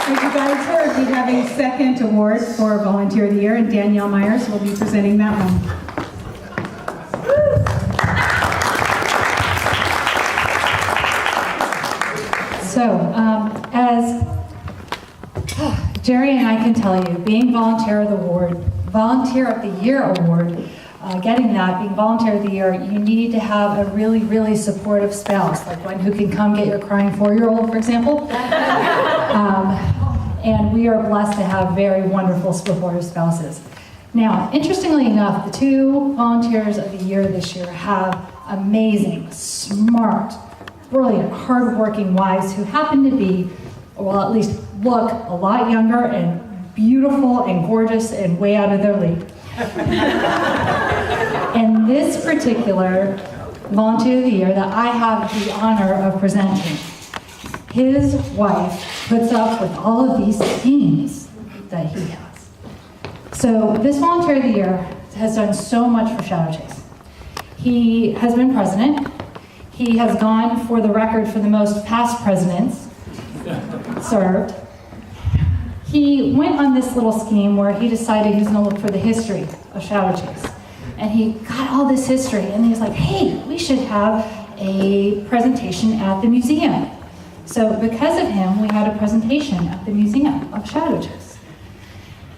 As you guys heard, we have a second award for Volunteer of the Year, and Danielle Myers will be presenting that one. So, as Jerry and I can tell you, being Volunteer of the Year award, getting that, being Volunteer of the Year, you need to have a really, really supportive spouse, like one who can come get your crying 4-year-old, for example. And we are blessed to have very wonderful supportive spouses. Now, interestingly enough, the 2 Volunteers of the Year this year have amazing, smart, brilliant, hardworking wives who happen to be, well, at least look a lot younger and beautiful and gorgeous and way out of their league. And this particular Volunteer of the Year that I have the honor of presenting, his wife puts up with all of these schemes that he has. So this Volunteer of the Year has done so much for Shadowchase. He has been president. He has gone for the record for the most past presidents served. He went on this little scheme where he decided he was going to look for the history of Shadowchase. And he got all this history, and he was like, hey, we should have a presentation at the museum. So because of him, we had a presentation at the Museum of Shadowchase.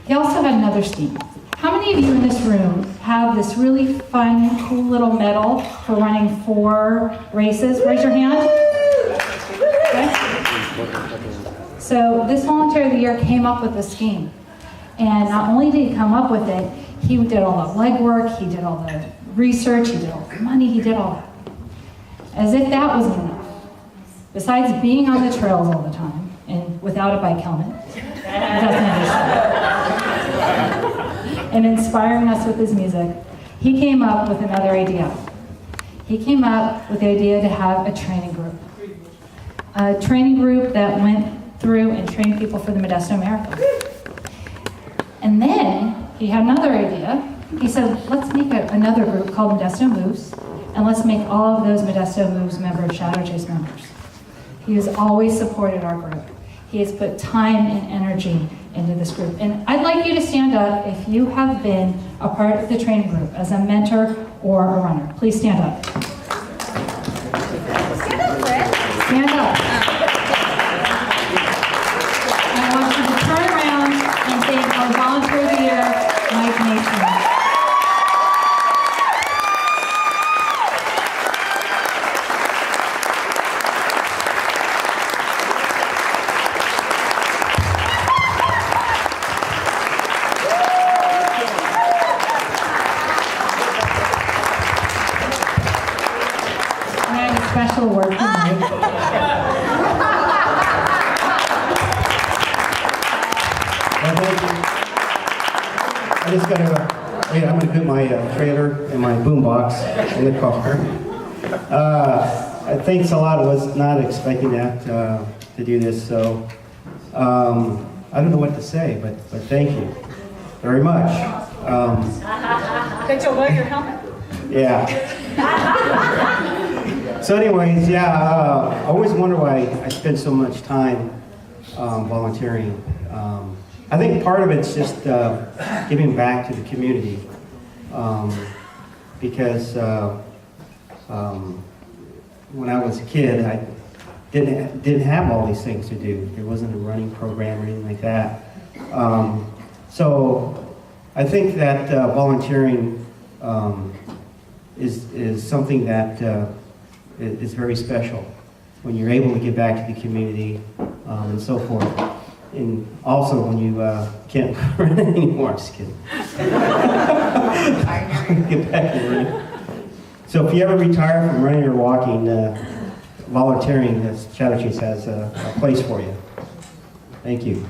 He also had another scheme. How many of you in this room have this really fun, cool little medal for running 4 races? Raise your hand. Okay. So this Volunteer of the Year came up with a scheme. And not only did he come up with it, he did all the legwork, he did all the research, he did all the money, he did all that. As if that wasn't enough. Besides being on the trails all the time, and without a bike helmet, and inspiring us with his music, he came up with another idea. He came up with the idea to have a training group. A training group that went through and trained people for the Modesto Marathon. And then he had another idea. He said, let's make another group called Modesto Moves, and let's make all of those Modesto Moves members Shadowchase members. He has always supported our group. He has put time and energy into this group. And I'd like you to stand up if you have been a part of the training group as a mentor or a runner. Please stand up. Stand up, Liz. Stand up. And I want you to turn around and thank our Volunteer of the Year, Mike Nation. Special word for me. I just gotta wait. I'm gonna put my trailer and my boombox in the car. Thanks a lot. I was not expecting that to do this, so I don't know what to say, but thank you very much. That you'll wear your helmet. Yeah. So anyways, yeah, I always wonder why I spend so much time volunteering. I think part of it's just giving back to the community because when I was a kid, I didn't have all these things to do. There wasn't a running program or anything like that. So I think that volunteering is something that is very special when you're able to give back to the community and so forth. And also when you can't run anymore. I'm just kidding. Get back and run. So if you ever retire from running or walking, volunteering, Shadowchase has a place for you. Thank you.